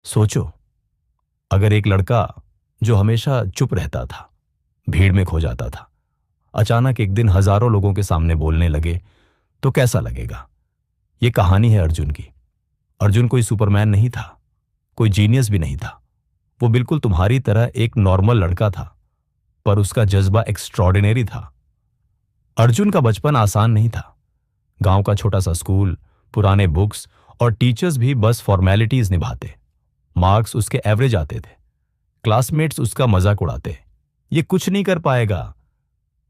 सोचो, अगर एक लड़का जो हमेशा चुप रहता था, भीड़ में खो जाता था, अचानक एक दिन हजारों लोगों के सामने बोलने लगे, तो कैसा लगेगा? ये कहानी है अर्जुन की। अर्जुन कोई सुपरमैन नहीं था, कोई जीनियस भी नहीं था। वो बिल्कुल तुम्हारी तरह एक नॉर्मल लड़का था, पर उसका जज्बा एक्स्ट्रॉर्डिनरी था। अर्जुन का बचपन आसान नहीं था। गांव का छोटा सा स्कूल, पुराने बुक्स और टीचर्स भी बस फॉर्मेलिटीज निभाते। मार्क्स उसके एवरेज आते थे। क्लासमेट्स उसका मजाक उड़ाते। ये कुछ नहीं कर पाएगा।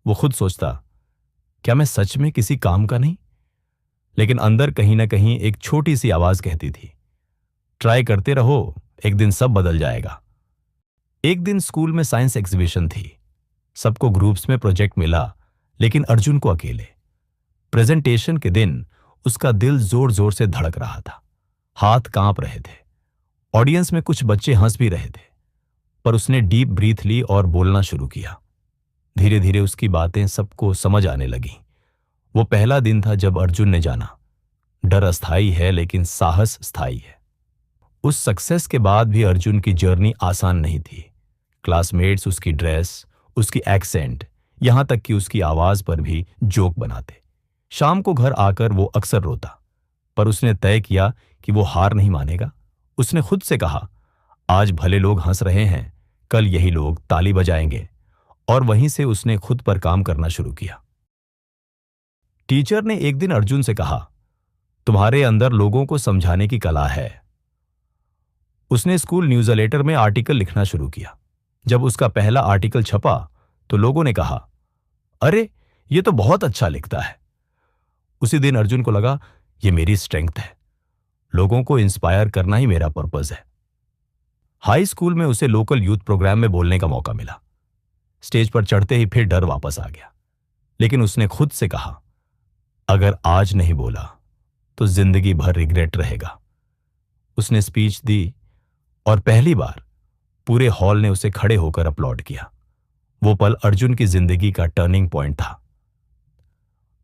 वो खुद सोचता, क्या मैं सच में किसी काम का नहीं? लेकिन अंदर कहीं ना कहीं एक छोटी सी आवाज कहती थी, ट्राई करते रहो, एक दिन सब बदल जाएगा। एक दिन स्कूल में साइंस एग्जीबिशन थी। सबको ग्रुप्स में प्रोजेक्ट मिला, लेकिन अर्जुन को अकेले। प्रेजेंटेशन के दिन उसका दिल जोर जोर से धड़क रहा था, हाथ कांप रहे थे। ऑडियंस में कुछ बच्चे हंस भी रहे थे, पर उसने डीप ब्रीथ ली और बोलना शुरू किया। धीरे धीरे उसकी बातें सबको समझ आने लगी। वो पहला दिन था जब अर्जुन ने जाना, डर अस्थाई है लेकिन साहस स्थायी है। उस सक्सेस के बाद भी अर्जुन की जर्नी आसान नहीं थी। क्लासमेट्स उसकी ड्रेस, उसकी एक्सेंट, यहां तक कि उसकी आवाज पर भी जोक बनाते। शाम को घर आकर वो अक्सर रोता, पर उसने तय किया कि वो हार नहीं मानेगा। उसने खुद से कहा, आज भले लोग हंस रहे हैं, कल यही लोग ताली बजाएंगे। और वहीं से उसने खुद पर काम करना शुरू किया। टीचर ने एक दिन अर्जुन से कहा, तुम्हारे अंदर लोगों को समझाने की कला है। उसने स्कूल न्यूज़लेटर में आर्टिकल लिखना शुरू किया। जब उसका पहला आर्टिकल छपा तो लोगों ने कहा, अरे ये तो बहुत अच्छा लिखता है। उसी दिन अर्जुन को लगा, ये मेरी स्ट्रेंथ है, लोगों को इंस्पायर करना ही मेरा पर्पस है। हाई स्कूल में उसे लोकल यूथ प्रोग्राम में बोलने का मौका मिला। स्टेज पर चढ़ते ही फिर डर वापस आ गया, लेकिन उसने खुद से कहा, अगर आज नहीं बोला तो जिंदगी भर रिग्रेट रहेगा। उसने स्पीच दी और पहली बार पूरे हॉल ने उसे खड़े होकर अपलॉड किया। वो पल अर्जुन की जिंदगी का टर्निंग पॉइंट था।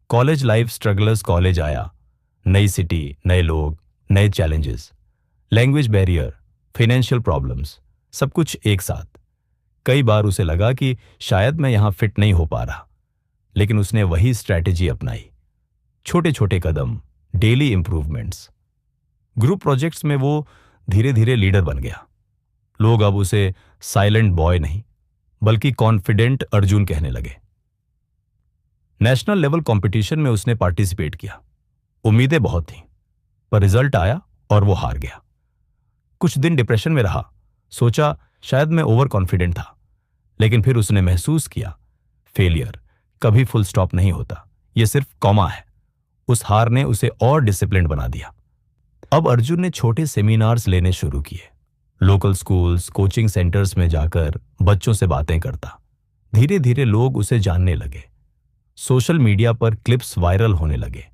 कॉलेज लाइफ स्ट्रगलर्स कॉलेज आया, नई सिटी, नए लोग, नए challenges, language barrier, financial problems, सब कुछ एक साथ। कई बार उसे लगा कि शायद मैं यहां फिट नहीं हो पा रहा, लेकिन उसने वही स्ट्रैटेजी अपनाई। छोटे छोटे कदम, डेली इंप्रूवमेंट्स। ग्रुप प्रोजेक्ट्स में वो धीरे धीरे लीडर बन गया। लोग अब उसे साइलेंट बॉय नहीं, बल्कि कॉन्फिडेंट अर्जुन कहने लगे। नेशनल लेवल कंपटीशन में उसने पार्टिसिपेट किया। उम्मीदें बहुत थीं, पर रिजल्ट आया और वो हार गया। कुछ दिन डिप्रेशन में रहा, सोचा शायद मैं ओवर कॉन्फिडेंट था। लेकिन फिर उसने महसूस किया, फेलियर कभी फुल स्टॉप नहीं होता, ये सिर्फ कॉमा है। उस हार ने उसे और डिसिप्लिन बना दिया। अब अर्जुन ने छोटे सेमिनार्स लेने शुरू किए। लोकल स्कूल्स, कोचिंग सेंटर्स में जाकर बच्चों से बातें करता। धीरे धीरे लोग उसे जानने लगे। सोशल मीडिया पर क्लिप्स वायरल होने लगे।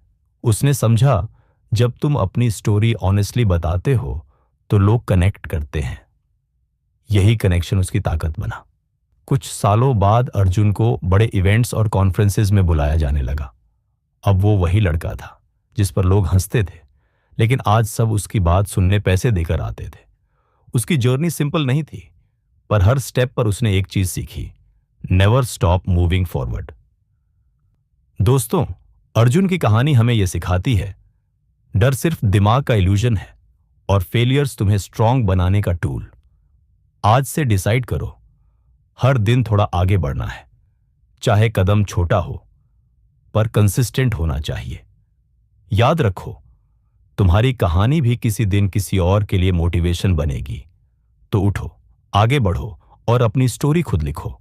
उसने समझा, जब तुम अपनी स्टोरी ऑनेस्टली बताते हो तो लोग कनेक्ट करते हैं। यही कनेक्शन उसकी ताकत बना। कुछ सालों बाद अर्जुन को बड़े इवेंट्स और कॉन्फ्रेंसेस में बुलाया जाने लगा। अब वो वही लड़का था जिस पर लोग हंसते थे, लेकिन आज सब उसकी बात सुनने पैसे देकर आते थे। उसकी जर्नी सिंपल नहीं थी, पर हर स्टेप पर उसने एक चीज सीखी, नेवर स्टॉप मूविंग फॉरवर्ड। दोस्तों, अर्जुन की कहानी हमें यह सिखाती है, डर सिर्फ दिमाग का इल्यूजन है और फेलियर्स तुम्हें स्ट्रांग बनाने का टूल। आज से डिसाइड करो, हर दिन थोड़ा आगे बढ़ना है, चाहे कदम छोटा हो, पर कंसिस्टेंट होना चाहिए। याद रखो, तुम्हारी कहानी भी किसी दिन किसी और के लिए मोटिवेशन बनेगी। तो उठो, आगे बढ़ो और अपनी स्टोरी खुद लिखो।